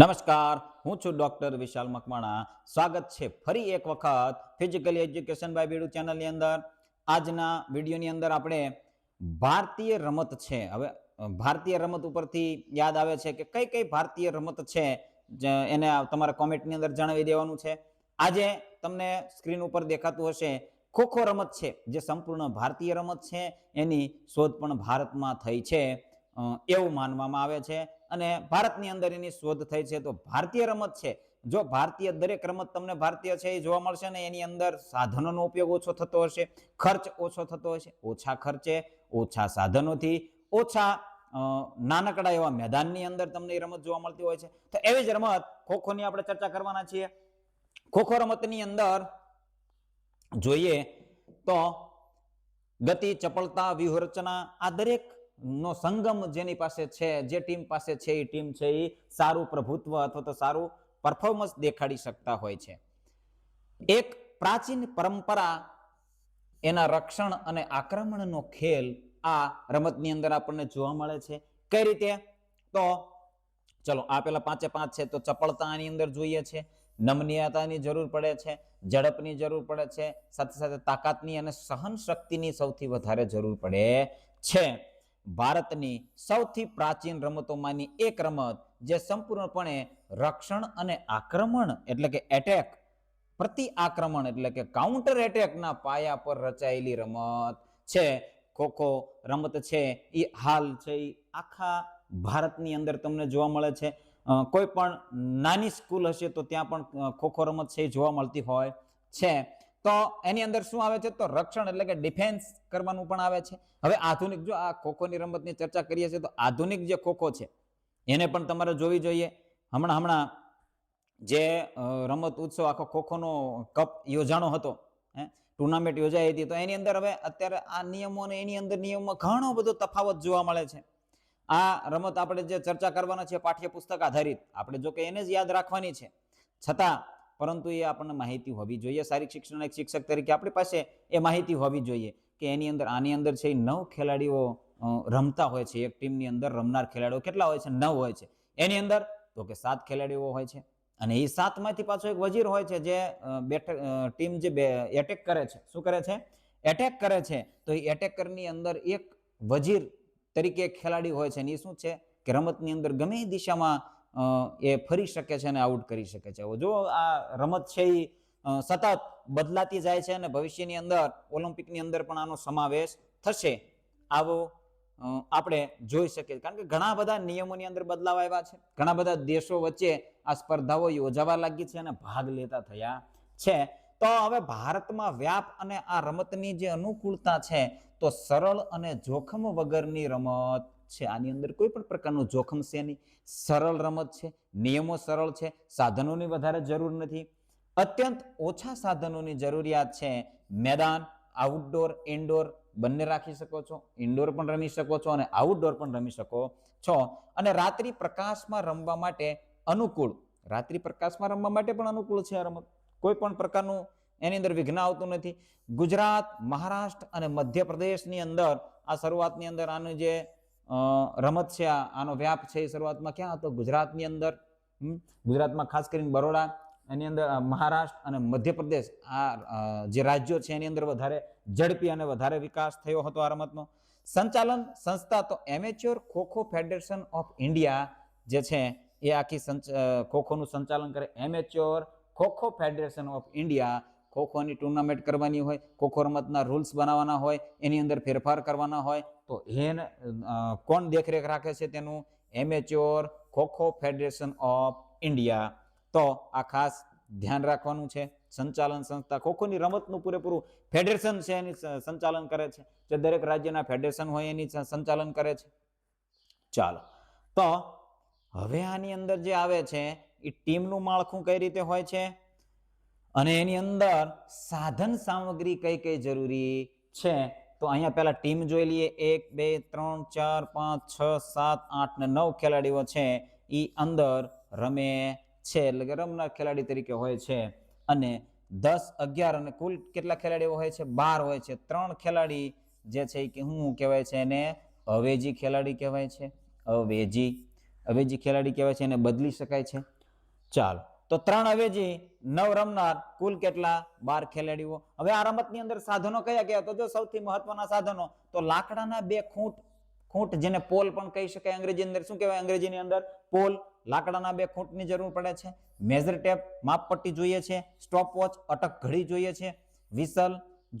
નમસ્કાર, હું છું ડોક્ટર વિશાલ મકવાણા. સ્વાગત છે ફરી એક વખત ફિઝિકલ એજ્યુકેશન બાય બીડુ ચેનલની અંદર. આજના વિડીયોની અંદર આપણે ભારતીય રમત છે. હવે ભારતીય રમત ઉપરથી યાદ આવે છે કે કઈ કઈ ભારતીય રમત છે એને તમારે કોમેન્ટની અંદર જણાવી દેવાનું છે. આજે તમને સ્ક્રીન ઉપર દેખાતું હશે ખોખો રમત છે, જે સંપૂર્ણ ભારતીય રમત છે. એની શોધ પણ ભારતમાં થઈ છે એવું માનવામાં આવે છે અને ભારતની અંદર એની શોધ થઈ છે. તો ભારતીય રમત છે, જો ભારતીય દરેક રમત તમને ભારતીય છે એ જોવા મળશે ને એની અંદર સાધનોનો ઉપયોગ ઓછો થતો હશે, ખર્ચ ઓછો થતો હશે, ઓછા ખર્ચે ઓછા સાધનોથી ઓછા નાનકડા એવા મેદાનની અંદર તમને એ રમત જોવા મળતી હોય છે. તો એવી જ રમત ખોખોની આપણે ચર્ચા કરવાના છીએ. ખોખો રમતની અંદર જોઈએ તો ગતિ, ચપળતા, વ્યૂહરચના આ દરેક નો સંગમ જેની પાસે છે, જે ટીમ પાસે છે એ ટીમ છે એ સારું પ્રભુત્વ અથવા તો સારું પરફોર્મન્સ દેખાડી શકતા હોય છે. એક પ્રાચીન પરંપરા એના રક્ષણ અને આક્રમણનો ખેલ આ રમતની અંદર આપણને જોવા મળે છે. કઈ રીતે? તો ચલો આ પેલા 5-5 છે. તો ચપળતાની અંદર જોઈએ છે, નમનીયતાની જરૂર પડે છે, ઝડપની જરૂર પડે છે, સાથે સાથે તાકાતની અને સહન શક્તિની સૌથી વધારે જરૂર પડે છે. ભારતની સૌથી પ્રાચીન રમતોમાંની એક રમત જે સંપૂર્ણપણે રક્ષણ અને આક્રમણ એટલે કે એટેક, પ્રતિ આક્રમણ એટલે કે કાઉન્ટર એટેકના પાયા પર રચાયેલી રમત છે. ખોખો રમત છે એ હાલ છે એ આખા ભારતની અંદર તમને જોવા મળે છે. કોઈ પણ નાની સ્કૂલ હશે તો ત્યાં પણ ખોખો રમત છે એ જોવા મળતી હોય છે. તો એની અંદર શું આવે છે? તો રક્ષણ એટલે કે ડિફેન્સ કરવાનું પણ આવે છે. હવે આધુનિક, જો આ ખોખોની રમતની ચર્ચા કરીએ છીએ તો આધુનિક જે ખોખો છે એને પણ તમારે જોવી જોઈએ. હમણાં જે રમત ઉત્સવ આખો ખોખોનો કપ યોજાણો હતો, ટુર્નામેન્ટ યોજાઈ હતી, તો એની અંદર હવે અત્યારે આ નિયમો અને એની અંદર નિયમોમાં ઘણો બધો તફાવત જોવા મળે છે. આ રમત આપણે જે ચર્ચા કરવાના છે પાઠ્યપુસ્તક આધારિત, આપણે જો કે એને જ યાદ રાખવાની છે, છતાં પરંતુ એ આપણને માહિતી હોવી જોઈએ. શારીરિક શિક્ષણ એક શિક્ષક તરીકે આપણી પાસે એ માહિતી હોવી જોઈએ કે એની અંદર આની અંદર છે 9 ખેલાડીઓ રમતા હોય છે. એક ટીમની અંદર રમનાર ખેલાડીઓ કેટલા હોય છે? 9 હોય છે. એની અંદર તો કે 7 ખેલાડીઓ હોય છે અને એ 7 માંથી પાછો એક વજીર હોય છે જે ટીમ જે એટેક કરે છે. શું કરે છે? એટેક કરે છે. તો એ એટેકરની અંદર એક વજીર તરીકે એક ખેલાડી હોય છે અને એ શું છે કે રમતની અંદર ગમે એ દિશામાં એ ફરી શકે છે અને આઉટ કરી શકે છે. જો આ રમત છે એ સતત બદલાતી જાય છે અને ભવિષ્યની અંદર ઓલિમ્પિકની અંદર પણ આનો સમાવેશ થશે આવો આપણે જોઈ શકીએ. કારણ કે ઘણા બધા નિયમોની અંદર બદલાવ આવ્યા છે, ઘણા બધા દેશો વચ્ચે આ સ્પર્ધાઓ યોજાવા લાગી છે અને ભાગ લેતા થયા છે. તો હવે ભારતમાં વ્યાપ અને આ રમતની જે અનુકૂળતા છે, તો સરળ અને જોખમ વગરની રમત છે. આની અંદર કોઈ પણ પ્રકારનું જોખમ છે નહીં, સરળ રમત છે, નિયમો સરળ છે, સાધનોની વધારે જરૂર નથી, અત્યંત ઓછા સાધનોની જરૂરિયાત છે. મેદાન આઉટડોર ઇન્ડોર બંને રાખી શકો છો, ઇન્ડોર પણ રમી શકો છો અને આઉટડોર પણ રમી શકો છો. અને રાત્રિ પ્રકાશમાં રમવા માટે અનુકૂળ, રાત્રિ પ્રકાશમાં રમવા માટે પણ અનુકૂળ છે આ રમત. કોઈ પણ પ્રકારનું એની અંદર વિઘ્ન આવતું નથી. ગુજરાત, મહારાષ્ટ્ર અને મધ્યપ્રદેશની અંદર આ શરૂઆતની અંદર આનું જે રમત છે, આનો વ્યાપ છે એ શરૂઆતમાં ક્યાં હતો? ગુજરાતની અંદર. ગુજરાતમાં ખાસ કરીને બરોડા, એની અંદર મહારાષ્ટ્ર અને મધ્યપ્રદેશ આ જે રાજ્યો છે એની અંદર વધારે ઝડપી અને વધારે વિકાસ થયો હતો આ રમતનો. સંચાલન સંસ્થા તો amateur kho kho federation of India જે છે એ આખી ખોખોનું સંચાલન કરે. Amateur kho kho federation of India. ખોખોની ટુર્નામેન્ટ કરવાની હોય, ખોખો રમતના રૂલ્સ બનાવવાના હોય, એની અંદર ફેરફાર કરવાના હોય, તો એને કોણ દેખરેખ રાખે છે? તેનું amateur kho kho federation of India. તો આ ખાસ ધ્યાન રાખવાનું છે. સંચાલન સંસ્થા ખોખોની રમતનું પૂરેપૂરું ફેડરેશન છે એની સંચાલન કરે છે, જે દરેક રાજ્યના ફેડરેશન હોય એની સંચાલન કરે છે. ચાલો, તો હવે આની અંદર જે આવે છે એ ટીમનું માળખું કઈ રીતે હોય છે અને એની અંદર સાધન સામગ્રી કઈ કઈ જરૂરી છે. તો અહીંયા પહેલા ટીમ જોઈ લઈએ. 1 2 3 4 5 6 7 8 ને 9 ખેલાડીઓ છે એ અંદર રમે છે, એટલે કે રમનાર ખેલાડી તરીકે હોય છે. અને 10 11 અને કુલ કેટલા ખેલાડીઓ હોય છે? 12 હોય છે. 3 ખેલાડી જે છે એ શું કહેવાય છે? એને અવેજી ખેલાડી કહેવાય છે. અવેજી. અવેજી ખેલાડી કહેવાય છે, એને બદલી શકાય છે. ચાલો, તો 3 અવેજી 9 રમનાર, કુલ કેટલા? 12 ખેલાડીઓ. હવે આ રમતની અંદર સાધનો કયા કયા? તો જો સૌથી મહત્વના સાધનો તો લાકડાના 2 ખૂંટ જેને પોલ પણ કહી શકાય. અંગ્રેજી અંદર શું કહેવાય? અંગ્રેજીની અંદર પોલ. લાકડાના 2 ખૂંટની જરૂર પડે છે. મેજર ટેપ માપપટ્ટી જોઈએ છે. સ્ટોપવોચ અટક ઘડી જોઈએ છે. વિસલ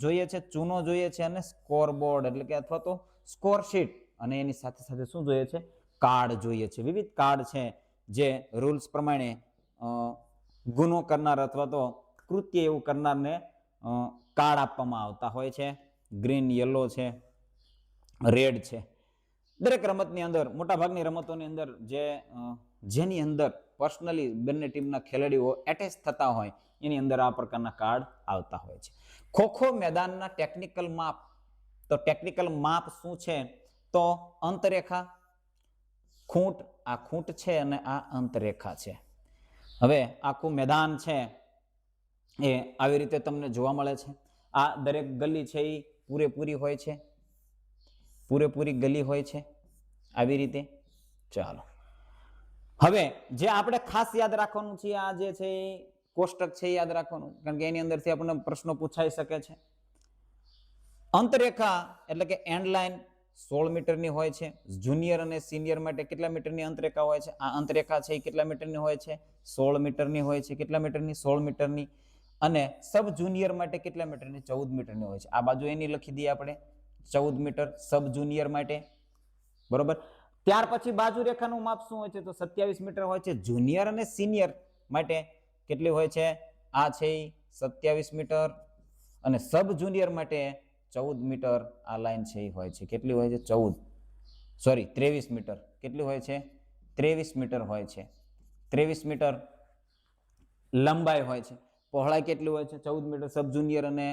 જોઈએ છે. ચૂનો જોઈએ છે. અને સ્કોરબોર્ડ એટલે કે અથવા તો સ્કોર શીટ, અને એની સાથે સાથે શું જોઈએ છે? કાર્ડ જોઈએ છે. વિવિધ કાર્ડ છે જે રૂલ્સ પ્રમાણે ગુનો કરનાર અથવા તો કૃત્ય એવું કરનારને કાર્ડ આપવામાં આવતા હોય છે. ગ્રીન, યલો છે, રેડ છે. દરેક રમતની અંદર, મોટાભાગની રમતોની અંદર જેની અંદર પર્સનલી બંને ટીમના ખેલાડીઓ એટેચ થતા હોય એની અંદર આ પ્રકારના કાર્ડ આવતા હોય છે. ખોખો મેદાનના ટેકનિકલ માપ. તો ટેકનિકલ માપ શું છે? તો અંતરેખા, ખૂંટ, આ ખૂંટ છે અને આ અંતરેખા છે. હવે આખું મેદાન છે એ આવી રીતે તમને જોવા મળે છે. આ દરેક ગલી છે એ પૂરેપૂરી હોય છે, પૂરેપૂરી ગલી હોય છે આવી રીતે. ચાલો, હવે જે આપણે ખાસ યાદ રાખવાનું છે, આ જે છે એ કોષ્ટક છે યાદ રાખવાનું, કારણ કે એની અંદરથી આપણને પ્રશ્નો પૂછાઈ શકે છે. અંતરેખા એટલે કે એન્ડ લાઇન 16 મીટરની હોય છે. જુનિયર અને સિનિયર માટે કેટલા મીટરની અંતરેખા હોય છે? આ અંતરેખા છે એ કેટલા મીટરની હોય છે? 16 મીટરની હોય છે. કેટલા મીટરની? 16 મીટરની. અને સબ જુનિયર માટે કેટલા મીટરની? 14 મીટરની હોય છે. આ બાજુ એની લખી દઈએ આપણે 14 મીટર સબ જુનિયર માટે, બરોબર. ત્યાર પછી બાજુ રેખાનું માપ શું હોય છે? તો 27 મીટર હોય છે. જુનિયર અને સિનિયર માટે કેટલી હોય છે? આ છે 27 મીટર. અને સબ જુનિયર માટે 14 મીટર આ લાઈન છે એ હોય છે. કેટલી હોય છે? 23 મીટર. કેટલી હોય છે? 23 મીટર હોય છે. 23 મીટર લંબાઈ હોય છે. પહોળાઈ કેટલી હોય છે? 14 મીટર. સબ જુનિયર અને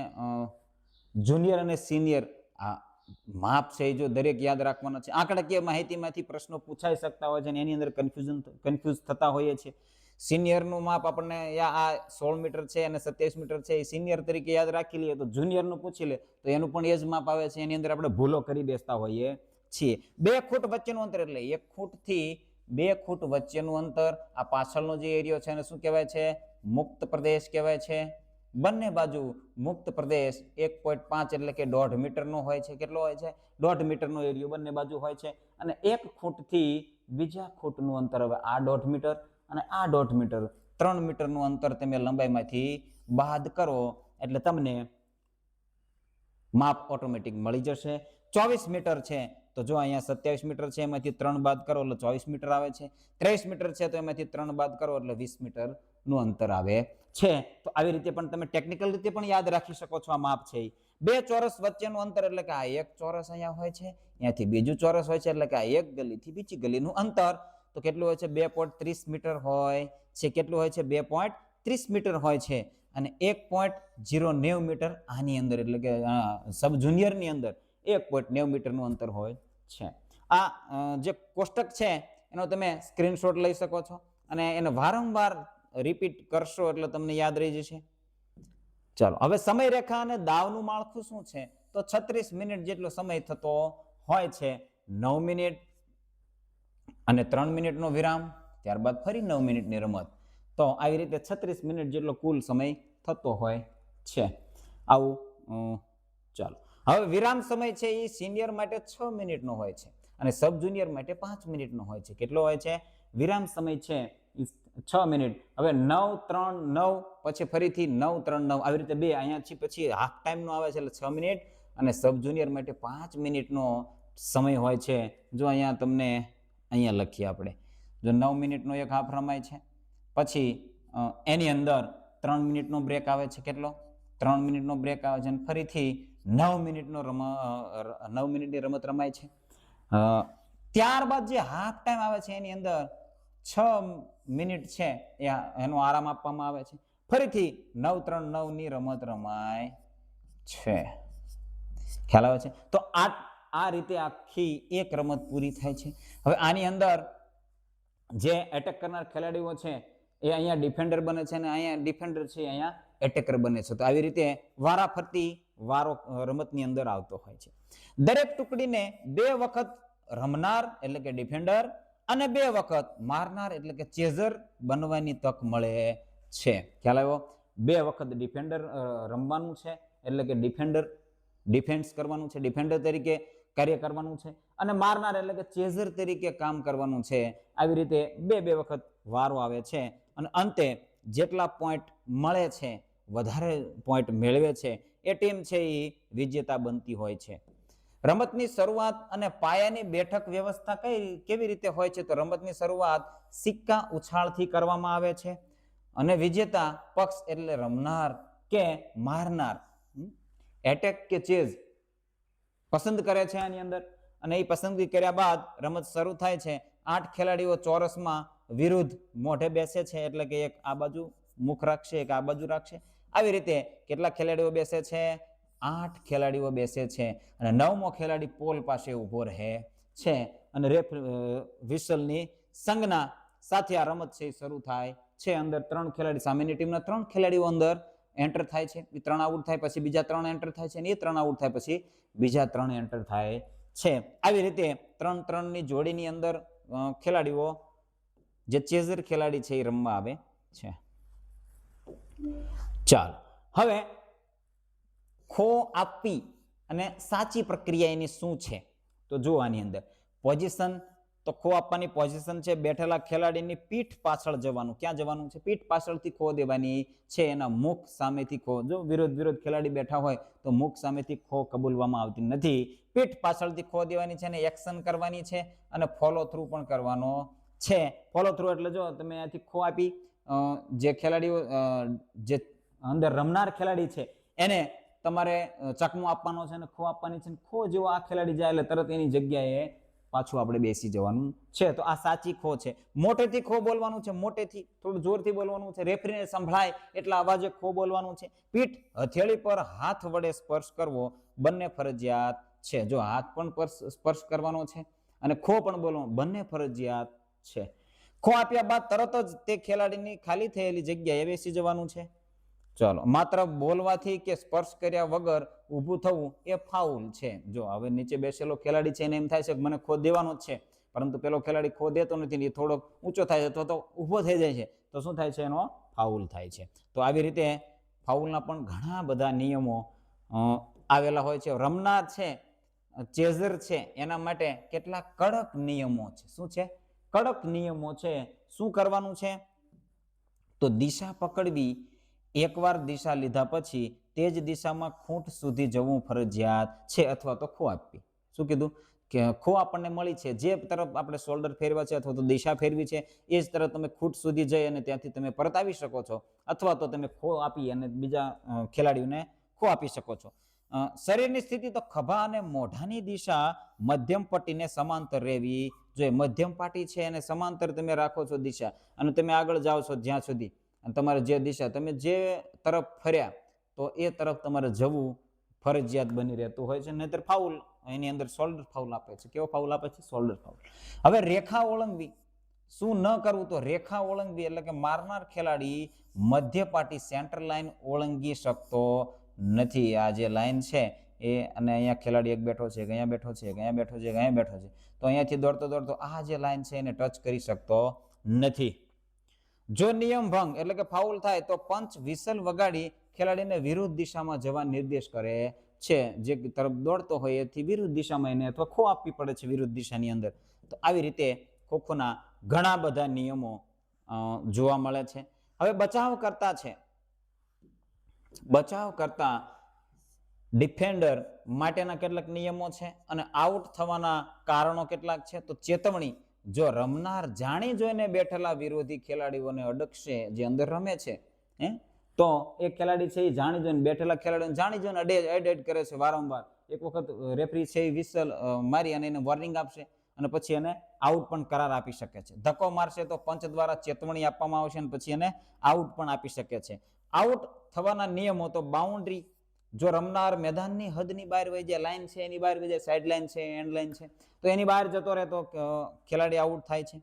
જુનિયર અને સિનિયર આ માપ છે જો દરેક યાદ રાખવાના છે. આંકડાકીય માહિતીમાંથી પ્રશ્નો પૂછાઈ શકતા હોય છે અને એની અંદર કન્ફ્યુઝ થતા હોઈએ છીએ. સિનિયરનું માપ આપણને આ 16 મીટર છે અને 27 મીટર છે એ સિનિયર તરીકે યાદ રાખી લઈએ, તો જુનિયરનું પૂછી લે તો એનું પણ એ જ માપ આવે છે. એની અંદર આપણે ભૂલો કરી બેસતા હોઈએ છીએ. 2 ફૂટ વચ્ચેનું અંતર એટલે 1 ફૂટથી 2 ફૂટ વચ્ચેનું અંતર. આ પાછળનો જે એરિયો છે એને શું કહેવાય છે? મુક્ત પ્રદેશ કહેવાય છે. બંને બાજુ મુક્ત પ્રદેશ 1.5 એટલે કે 1.5 મીટરનો હોય છે. કેટલો હોય છે? 1.5 મીટરનો એરિયો બંને બાજુ હોય છે. અને 1 ફૂટથી બીજા ફૂટનું અંતર, હવે આ 1.5 મીટર અને આ 1.5 મીટર, 3 મીટરનું અંતર તમે લંબાઈમાંથી બાદ કરો એટલે તમને માપ ઓટોમેટિક મળી જશે. 24 મીટર છે તો જો અહીંયા 27 મીટર છે એમાંથી 3 બાદ કરો એટલે 24 મીટર આવે છે. 23 મીટર છે તો એમાંથી 3 બાદ કરો એટલે 20 મીટરનું અંતર આવે છે. તો આવી રીતે પણ તમે ટેકનિકલ રીતે પણ યાદ રાખી શકો છો. આ માપ છે 2 ચોરસ વચ્ચેનું અંતર એટલે કે આ એક ચોરસ અહીંયા હોય છે, અહીંયાથી બીજું ચોરસ હોય છે, એટલે કે આ એક ગલીથી બીજી ગલીનું અંતર તો કેટલું હોય છે? 2.30 મીટર હોય છે. કેટલું હોય છે? 2.30 મીટર હોય છે. અને 1.090 મીટર આની અંદર એટલે કે સબ જુનિયરની અંદર 1.90 મીટરનું અંતર હોય છે. આ જે કોષ્ટક છે એનો તમે સ્ક્રીનશોટ લઈ શકો છો અને એને વારંવાર રિપીટ કરશો એટલે તમને યાદ રહી જશે. ચાલો, હવે સમય રેખા અને દાવનું માળખું શું છે? તો 36 મિનિટ જેટલો સમય થતો હોય છે. 9 મિનિટ અને 3 મિનિટનો વિરામ, ત્યારબાદ ફરી 9 મિનિટની રમત. તો આવી રીતે 36 મિનિટ જેટલો કુલ સમય થતો હોય છે. આવું ચાલો, હવે વિરામ સમય છે એ સિનિયર માટે 6 મિનિટનો હોય છે અને સબ જુનિયર માટે 5 મિનિટનો હોય છે. કેટલો હોય છે? વિરામ સમય છે 6 મિનિટ. હવે 9, 3, 9 પછી ફરીથી 9, 3, 9 આવી રીતે 2 અહીંયાથી પછી હાફ ટાઈમનો આવે છે એટલે 6 મિનિટ અને સબ જુનિયર માટે 5 મિનિટનો સમય હોય છે. જો અહીંયા તમને અહીંયા લખીએ આપણે, જો 9 મિનિટનો એક હાફ રમાય છે, પછી એની અંદર 3 મિનિટનો બ્રેક આવે છે. કેટલો? 3 મિનિટનો બ્રેક આવે છે અને ફરીથી 9 મિનિટની રમત રમાય છે. ત્યારબાદ જે હાફ ટાઈમ આવે છે એની અંદર 6 મિનિટ છે એનો આરામ આપવામાં આવે છે. ફરીથી 9, 3, 9 ની રમત રમાય છે. ખ્યાલ આવે છે? તો આ રીતે આખી એક રમત પૂરી થાય છે. હવે આની અંદર જે એટેક કરનાર ખેલાડીઓ છે એ અહીંયા ડિફેન્ડર બને છે અને અહીંયા ડિફેન્ડર છે અહીંયા એટેકર બને છે. તો આવી રીતે વારાફરતી વારો રમતની અંદર આવતો હોય છે. દરેક ટુકડીને 2 વખત રમનાર એટલે કે ડિફેન્ડર અને 2 વખત મારનાર એટલે કે ચેઝર બનવાની તક મળે છે. ખ્યાલ આવ્યો? 2 વખત ડિફેન્ડર રમવાનું છે એટલે કે ડિફેન્સ કરવાનું છે, ડિફેન્ડર તરીકે કાર્ય કરવાનું છે, અને મારનાર એટલે કે ચેઝર તરીકે કામ કરવાનું છે. આવી રીતે 2 વખત વારો આવે છે અને અંતે જેટલા પોઈન્ટ મળે છે, વધારે પોઈન્ટ મેળવે છે એ ટીમ છે એ વિજેતા બનતી હોય છે. રમતની શરૂઆત અને પાયાની બેઠક વ્યવસ્થા કેવી રીતે હોય છે? તો રમતની શરૂઆત સિક્કા ઉછાળથી કરવામાં આવે છે અને વિજેતા પક્ષ એટલે રમનાર કે મારનાર એટેક કે ચેઝ પસંદ કરે છે આની અંદર, અને એ પસંદગી કર્યા બાદ રમત શરૂ થાય છે. 8 ખેલાડીઓ ચોરસમાં વિરુદ્ધ મોઢે બેસે છે, એટલે કે એક આ બાજુ મુખ રાખશે, એક આ બાજુ રાખશે. આવી રીતે કેટલા ખેલાડીઓ બેસે છે? 8 ખેલાડીઓ બેસે છે અને 9મો ખેલાડી પોલ પાસે ઊભો રહે છે અને વિસલની સંજ્ઞા સાથે આ રમત છે શરૂ થાય છે. અંદર 3 ખેલાડી, સામેની ટીમના 3 ખેલાડીઓ અંદર એન્ટર થાય છે. 3 આઉટ થાય પછી બીજા 3 એન્ટર થાય છે અને એ 3 આઉટ થાય પછી બીજા 3 એન્ટર થાય છે. આવી રીતે 3-3 ની જોડીની અંદર ખેલાડીઓ જે ચેઝર ખેલાડી છે એ રમવા આવે છે. ચાલો, હવે ખો આપવી અને સાચી પ્રક્રિયા એની શું છે? તો જો આની અંદર પોઝિશન, તો ખો આપવાની પોઝિશન છે બેઠેલા ખેલાડીની પીઠ પાછળ જવાનું. ક્યાં જવાનું છે? પીઠ પાછળથી ખો દેવાની છે, એના મુખ સામેથી ખો. જો વિરોધ ખેલાડી બેઠા હોય તો મુખ સામેથી ખો કબૂલવામાં આવતી નથી. પીઠ પાછળથી ખો દેવાની છે અને એક્શન કરવાની છે અને ફોલો થ્રુ પણ કરવાનો છે. ફોલો થ્રુ એટલે જો તમે અહીંયાથી ખો આપી, જે ખેલાડીઓ જે અંદર રમનાર ખેલાડી છે એને તમારે ચકમો આપવાનો છે અને ખો આપવાની છે. ખો જેવો આ ખેલાડી જાય એટલે તરત એની જગ્યાએ પાછું આપણે બેસી જવાનું છે. તો આ સાચી ખો છે. મોટેથી ખો બોલવાનું છે, મોટેથી, થોડું જોરથી બોલવાનું છે, રેફરીને સંભળાય એટલા અવાજે ખો બોલવાનું છે. પીઠ હથેળી પર હાથ વડે સ્પર્શ કરવો બંને ફરજિયાત છે. જો હાથ પણ સ્પર્શ કરવાનો છે અને ખો પણ બોલવાનો, બંને ફરજિયાત છે. ખો આપ્યા બાદ તરત જ તે ખેલાડીની ખાલી થયેલી જગ્યાએ બેસી જવાનું છે. ચાલો, માત્ર બોલવાથી કે સ્પર્શ કર્યા વગર ઊભું થવું એ ફાઉલ છે. જો હવે નીચે બેસેલો ખેલાડી છે એને એમ થાય છે કે મને ખો દેવાનો જ છે, પરંતુ પેલો ખેલાડી ખો દેતો નથી, એ થોડોક ઊંચો થાય છે અથવા તો ઊભો થઈ જાય છે, તો શું થાય છે? એનો ફાઉલ થાય છે. તો આવી રીતે ફાઉલના પણ ઘણા બધા નિયમો આવેલા હોય છે. રમનાર છે, ચેઝર છે, એના માટે કેટલા કડક નિયમો છે. શું છે? કડક નિયમો છે. શું કરવાનું છે? તો દિશા પકડવી, એકવાર દિશા લીધા પછી તે જ દિશામાં ખૂંટ સુધી જવું ફરજિયાત છે અથવા તો ખો આપવી. શું કીધું? કે ખો આપણને મળી છે, જે તરફ આપણે શોલ્ડર ફેરવા છે અથવા તો દિશા ફેરવી છે એ જ તરફ તમે ખૂંટ સુધી જઈ અને ત્યાંથી તમે પરત આવી શકો છો, અથવા તો તમે ખો આપી અને બીજા ખેલાડીઓને ખો આપી શકો છો. શરીરની સ્થિતિ તો ખભા અને મોઢાની દિશા મધ્યમ પટ્ટીને સમાંતર રહેવી જોઈએ. મધ્યમ પાટી છે એને સમાંતર તમે રાખો છો દિશા, અને તમે આગળ જાઓ છો જ્યાં સુધી, અને તમારે જે દિશા તમે જે તરફ ફર્યા તો એ તરફ તમારે જવું ફરજિયાત બની રહેતું હોય છે. નહીતર ફાઉલ, એની અંદર શોલ્ડર ફાઉલ આપે છે. કેવો ફાઉલ આપે છે? Shoulder foul. હવે રેખા ઓળંગવી, શું ન કરવું? તો રેખા ઓળંગવી એટલે કે મારનાર ખેલાડી મધ્ય પાટી સેન્ટર લાઈન ઓળંગી શકતો નથી. આ જે લાઈન છે એ, અને અહીંયા ખેલાડી એક બેઠો છે, અહીંયા બેઠો છે, અહીંયા બેઠો છે, અહીંયા બેઠો છે, તો અહીંયાથી દોડતો આ જે લાઈન છે એને ટચ કરી શકતો નથી. જો નિયમ ભંગ એટલે કે ફાઉલ થાય તો પંચ વિસલ વગાડી ખેલાડીને વિરુદ્ધ દિશામાં જવા નિર્દેશ કરે છે. જે તરફ દોડતો હોય એથી વિરુદ્ધ દિશામાં એને અથવા ખો આપવી પડે છે વિરુદ્ધ દિશાની અંદર. તો આવી રીતે ખોખોના ઘણા બધા નિયમો જોવા મળે છે. હવે બચાવ કરતા છે, બચાવ કરતા ડિફેન્ડર માટેના કેટલાક નિયમો છે અને આઉટ થવાના કારણો કેટલાક છે. તો ચેતવણી, જો રમનાર જાણી જોઈને બેઠેલા વિરોધી ખેલાડીઓને અડકશે, જે અંદર રમે છે તો એ ખેલાડી છે એ જાણી જોઈને બેઠેલા ખેલાડીઓને જાણી જોઈને એડ કરે છે વારંવાર. એક વખત રેફરી છે એ વિસલ મારી અને એને વોર્નિંગ આપશે અને પછી એને આઉટ પણ કરાર આપી શકે છે. ધક્કો મારશે તો પંચ દ્વારા ચેતવણી આપવામાં આવશે અને પછી એને આઉટ પણ આપી શકે છે. આઉટ થવાના નિયમો તો બાઉન્ડ્રી, જો રમનાર મેદાનની હદની બહાર વહી જાય, લાઈન છે એની બહાર વહી જાય, સાઈડ લાઈન છે, એન્ડ લાઈન છે, તો એની બહાર જતો રહે તો ખેલાડી આઉટ થાય છે.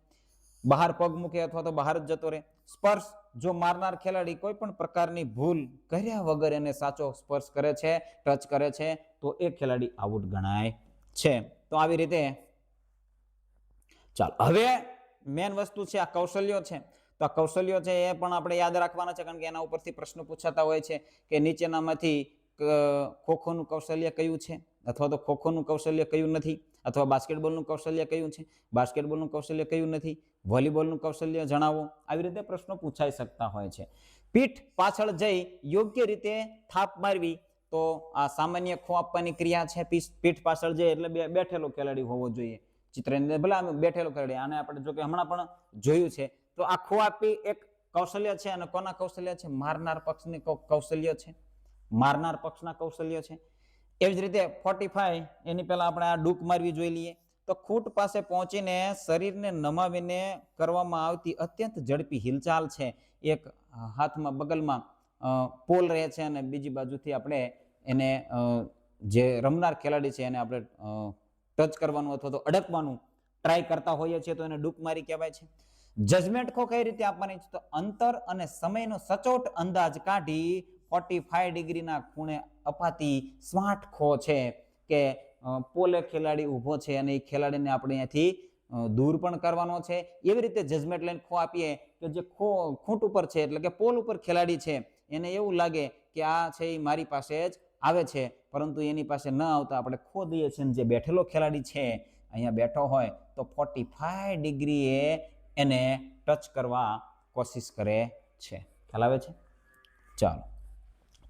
બહાર પગ મૂકે અથવા તો બહાર જ જતો રહે. સ્પર્શ, જો મારનાર ખેલાડી કોઈ પણ પ્રકારની ભૂલ કર્યા વગર એને સાચો સ્પર્શ કરે છે, ટચ કરે છે, તો એ ખેલાડી આઉટ ગણાય છે. તો આવી રીતે ચાલો, હવે મેન વસ્તુ છે આ કૌશલ્યો છે. તો આ કૌશલ્યો છે એ પણ આપણે યાદ રાખવાના છે, કારણ કે એના ઉપરથી પ્રશ્ન પૂછાતા હોય છે કે નીચેનામાંથી ખોખોનું કૌશલ્ય કયું છે, અથવા તો ખોખોનું કૌશલ્ય કયું નથી, અથવા બાસ્કેટબોલનું કૌશલ્ય કયું છે, બાસ્કેટબોલનું કૌશલ્ય કયું નથી, વોલીબોલનું કૌશલ્ય જણાવો. આવી રીતે પ્રશ્નો પૂછાઈ શકતા હોય છે. પીઠ પાછળ જઈ યોગ્ય રીતે થાપ મારવી, તો આ સામાન્ય ખો આપવાની ક્રિયા છે. પીઠ પાછળ જઈ એટલે બેઠેલો ખેલાડી હોવો જોઈએ. ચિત્રની અંદર ભલે બેઠેલો ખેલાડી, આને આપણે જો કે હમણાં પણ જોયું છે. તો આ ખો આપી એક કૌશલ્ય છે, અને કોના કૌશલ્ય છે? મારનાર પક્ષની કૌશલ્ય છે, મારનાર પક્ષના કૌશલ્ય છે. એવી જ રીતે 45 એની પહેલા આપણે આ ડૂક મારવી જોઈ લઈએ. તો ખૂટ પાસે પહોંચીને શરીરને નમાવીને કરવામાં આવતી અત્યંત ઝડપી હિલચાલ છે. એક હાથમાં બગલમાં પોલ રહે છે, અને બીજી બાજુથી આપણે એને જે રમનાર ખેલાડી છે એને આપણે ટચ કરવાનું અથવા તો અડકવાનું ટ્રાય કરતા હોઈએ છીએ, તો એને ડૂક મારી કહેવાય છે. જજમેન્ટ ખો કઈ રીતે આપવાની છે? તો અંતર અને સમયનો સચોટ અંદાજ કાઢી 45 ડિગ્રીના ખૂણે અપાતી સ્માર્ટ ખો છે, કે પોલે ખેલાડી ઊભો છે અને એ ખેલાડીને આપણે અહીંયાથી દૂર પણ કરવાનો છે. એવી રીતે જજમેન્ટ લઈને ખો આપીએ કે જે ખૂંટ ઉપર છે, એટલે કે પોલ ઉપર ખેલાડી છે, એને એવું લાગે કે આ છે એ મારી પાસે જ આવે છે, પરંતુ એની પાસે ન આવતા આપણે ખો દઈએ છીએ. જે બેઠેલો ખેલાડી છે અહીંયા બેઠો હોય તો 45 ડિગ્રીએ એને ટચ કરવા કોશિશ કરે છે. ખ્યાલ આવે છે? ચાલો,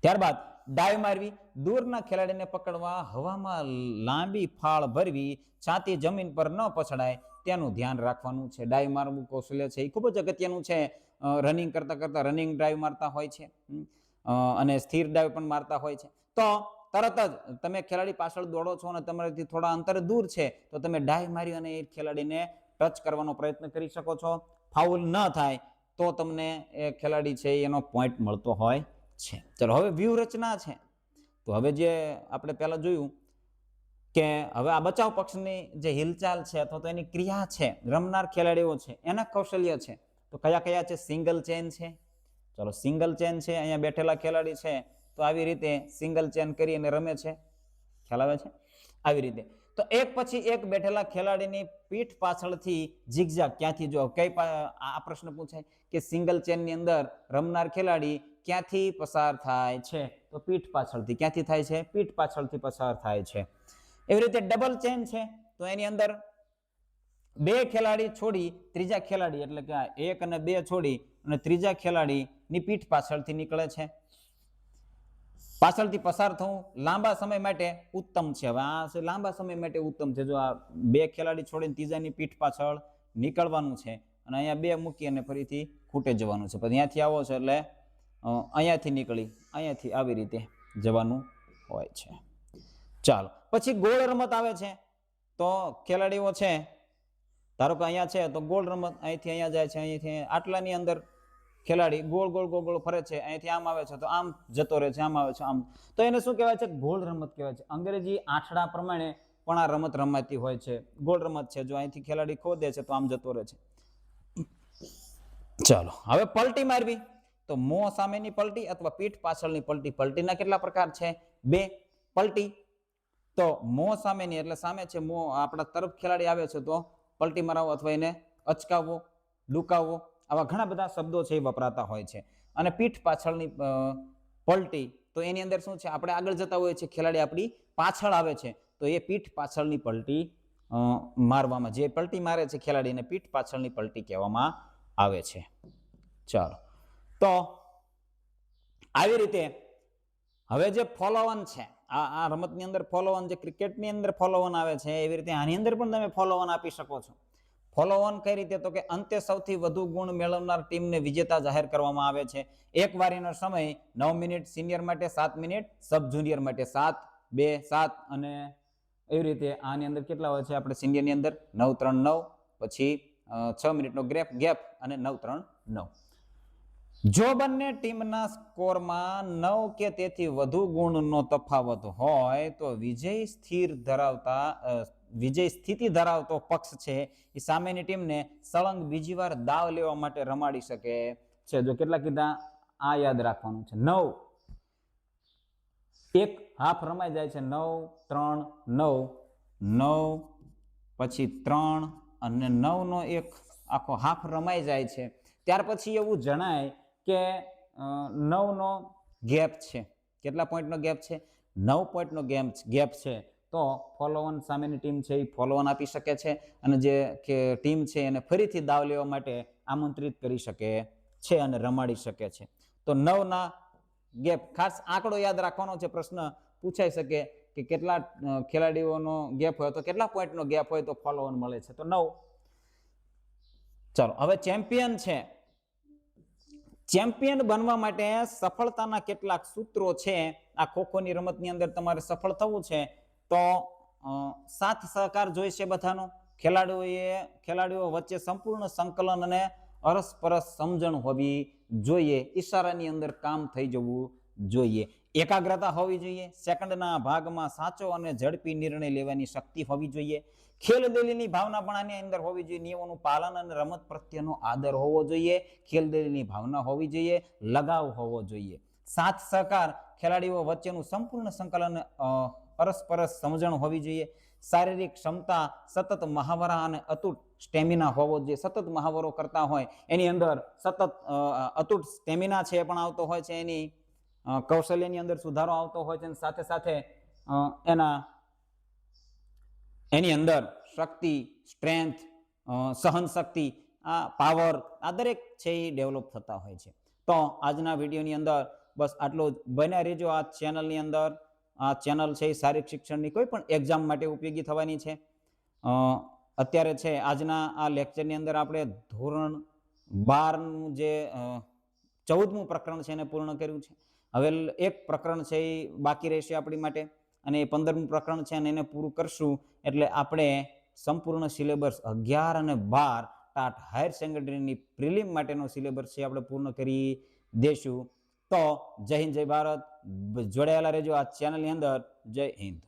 ત્યારબાદ ડાઈવ મારવી. દૂરના ખેલાડીને પકડવા હવામાં લાંબી ફાળ ભરવી, છાતી જમીન પર ન પછડાય તેનું ધ્યાન રાખવાનું છે. ડાઈવ મારવું કૌશલ્ય છે એ ખૂબ જ અગત્યનું છે. રનિંગ કરતા રનિંગ ડાઈવ મારતા હોય છે, અને સ્થિર ડાઈવ પણ મારતા હોય છે. તો તરત જ તમે ખેલાડી પાછળ દોડો છો અને તમારાથી થોડા અંતરે દૂર છે, તો તમે ડાઈવ મારી અને એ ખેલાડીને ટચ કરવાનો પ્રયત્ન કરી શકો છો. ફાઉલ ન થાય તો તમને એ ખેલાડી છે એનો પોઈન્ટ મળતો હોય છે. ચલો, હવે વ્યૂહરચના છે. તો હવે જે આપણે પહેલા જોયું કે હવે આ બચાવ પક્ષની જે હિલચાલ છે અથવા તો એની ક્રિયા છે, રમનાર ખેલાડીઓ છે એના કૌશલ્ય છે. તો કયા કયા છે? સિંગલ ચેન છે. ચલો, સિંગલ ચેન છે. અહીંયા બેઠેલા ખેલાડી છે તો આવી રીતે સિંગલ ચેન કરી અને રમે છે. ખ્યાલ આવે છે? આવી રીતે. તો એક પછી એક બેઠેલા ખેલાડીની પીઠ પાછળથી ઝિગઝેગ. ક્યાંથી? જો કઈ આ પ્રશ્ન પૂછાય કે સિંગલ ચેનની અંદર રમનાર ખેલાડી ક્યાંથી પસાર થાય છે? તો પીઠ પાછળથી. ક્યાંથી થાય છે? પીઠ પાછળથી પસાર થાય છે. એવી રીતે ડબલ ચેન છે. તો એની અંદર બે ખેલાડી છોડી ત્રીજા ખેલાડી, એટલે કે 1 અને 2 છોડી અને ત્રીજા ખેલાડીની પીઠ પાછળથી નીકળે છે. પાછળથી પસાર થવું લાંબા સમય માટે ઉત્તમ છે. હવે આ લાંબા સમય માટે ઉત્તમ છે. જો આ 2 ખેલાડી છોડીને ત્રીજાની પીઠ પાછળ નીકળવાનું છે, અને અહીંયા 2 મૂકી અને ફરીથી ખૂટે જવાનું છે. પછી અહીંયાથી આવો છો એટલે અહીંયાથી નીકળી અહીંયાથી આવી રીતે જવાનું હોય છે. ચાલો, પછી ગોળ રમત આવે છે. તો ખેલાડીઓ છે, ધારો કે અહીંયા છે તો ગોળ રમત, અહીંથી અહીંયા જાય છે, અહીંથી આટલાની અંદર ખેલાડી ગોળ ગોળ ગોળ ગોળ ફરે છે, અહીંથી આમ આવે છે તો આમ જતો રહે છે, આમ આવે છે આમ. તો એને શું કહેવાય છે? ગોળ રમત કહેવાય છે. અંગ્રેજી આંઠડા પ્રમાણે પણ આ રમત રમાતી હોય છે. ગોળ રમત છે. જો અહીંથી ખેલાડી ખોદે છે તો આમ જતો રહે છે. ચાલો, હવે પલટી મારવી. તો મોં સામેની પલટી અથવા પીઠ પાછળની પલટી. પલટીના કેટલા પ્રકાર છે? 2 પલટી. તો મોં સામેની એટલે સામે છે, મોં આપણા તરફ ખેલાડી આવે છે તો પલટી મારવો અથવા એને અચકાવવો, ડુકાવવો, આવા ઘણા બધા શબ્દો છે એ વપરાતા હોય છે. અને પીઠ પાછળની પલટી, તો એની અંદર શું છે? આપણે આગળ જતા હોઈએ છીએ, ખેલાડી આપણી પાછળ આવે છે, તો એ પીઠ પાછળની પલટી મારવામાં, જે પલટી મારે છે ખેલાડીને પીઠ પાછળની પલટી કહેવામાં આવે છે. ચાલો, તો આવી રીતે હવે જે ફોલોવન છે, આ રમતની અંદર ફોલોવન, જે ક્રિકેટની અંદર ફોલોવન આવે છે, એવી રીતે આની અંદર પણ તમે ફોલોવન આપી શકો છો. ફોલોવન કઈ રીતે? તો કે અંતે સૌથી વધુ ગુણ મેળવનાર ટીમને વિજેતા જાહેર કરવામાં આવે છે. એક વારીનો સમય 9 મિનિટ, સિનિયર માટે 7 મિનિટ, સબ જુનિયર માટે 7, 2, 7, અને એવી રીતે આની અંદર કેટલા હોય છે? આપણે સિનિયરની અંદર 9, 3, 9, પછી 6 મિનિટનો ગેપ અને 9, 3, 9. જો બંને ટીમના સ્કોરમાં 9 કે તેથી વધુ ગુણનો તફાવત હોય તો વિજય સ્થિતિ ધરાવતો પક્ષ છે એ સામેની ટીમને સળંગ બીજી વાર દાવ લેવા માટે રમાડી શકે છે. જો કેટલા કીધા? આ યાદ રાખવાનું છે. 9, એક હાફ રમાઈ જાય છે. 9, 3, 9, 9, પછી 3, અને 9 નો એક આખો હાફ રમાઈ જાય છે. ત્યાર પછી એવું જણાય કે 9 નો ગેપ છે. કેટલા પોઈન્ટનો ગેપ છે? 9 પોઈન્ટનો ગેપ છે. તો ફોલો ઓન સામેની ટીમ છે એ ફોલો ઓન આપી શકે છે અને જે કે ટીમ છે એને ફરીથી દાવ લેવા માટે આમંત્રિત કરી શકે છે અને રમાડી શકે છે. તો 9 ના ગેપ, ખાસ આંકડો યાદ રાખવાનો છે. પ્રશ્ન પૂછાઈ શકે કે કેટલા ખેલાડીઓનો ગેપ હોય તો કેટલા પોઈન્ટનો ગેપ હોય તો ફોલો ઓન મળે છે, તો 9. ચાલો, હવે ચેમ્પિયન છે. ચેમ્પિયન બનવા માટે સફળતાના કેટલાક સૂત્રો છે. આ ખોખોની રમતની અંદર તમારે સફળ થવું છે તો સાથ સહકાર જોઈશે બધાનો. ખેલાડીઓ વચ્ચે સંપૂર્ણ સંકલન અને અરસપરસ સમજણ હોવી જોઈએ. ઈશારાની અંદર કામ થઈ જવું જોઈએ. એકાગ્રતા હોવી જોઈએ. સેકન્ડના ભાગમાં સાચો અને ઝડપી નિર્ણય લેવાની શક્તિ હોવી જોઈએ. ખેલદિલીની ભાવના પણ આની અંદર હોવી જોઈએ. નિયમોનું પાલન અને રમત પ્રત્યેનો આદર હોવો જોઈએ. ખેલદિલીની ભાવના હોવી જોઈએ. લગાવ હોવો જોઈએ. સાથ સહકાર, ખેલાડીઓ વચ્ચેનું સંપૂર્ણ સંકલન, અરસપરસ સમજણ હોવી જોઈએ. શારીરિક ક્ષમતા, સતત મહાવરા અને અતૂટ સ્ટેમિના હોવો જોઈએ. સતત મહાવરો કરતા હોય એની અંદર સતત અતૂટ સ્ટેમિના છે એ પણ આવતો હોય છે. એની કૌશલ્યની અંદર સુધારો આવતો હોય છે અને સાથે સાથે એની અંદર શક્તિ, સ્ટ્રેન્થ, સહન શક્તિ, આ પાવર, આ દરેક છે એ ડેવલપ થતા હોય છે. તો આજના વિડીયોની અંદર બસ આટલું જ. બન્યા રહેજો આ ચેનલની અંદર. આ ચેનલ છે એ શારીરિક શિક્ષણની કોઈ પણ એક્ઝામ માટે ઉપયોગી થવાની છે. અત્યારે છે આજના આ લેક્ચરની અંદર આપણે ધોરણ 12નું જે 14મું પ્રકરણ છે એને પૂર્ણ કર્યું છે. હવે એક પ્રકરણ છે એ બાકી રહેશે આપણી માટે અને એ 15મું પ્રકરણ છે અને એને પૂરું કરશું એટલે આપણે સંપૂર્ણ સિલેબસ 11 અને 12 ટાટ હાયર સેકન્ડરીની પ્રિલિમ માટેનો સિલેબસ છે આપણે પૂર્ણ કરી દેશું. તો જય હિન્દ, જય ભારત. જોડાયેલા રહેજો આ ચેનલની અંદર. જય હિન્દ.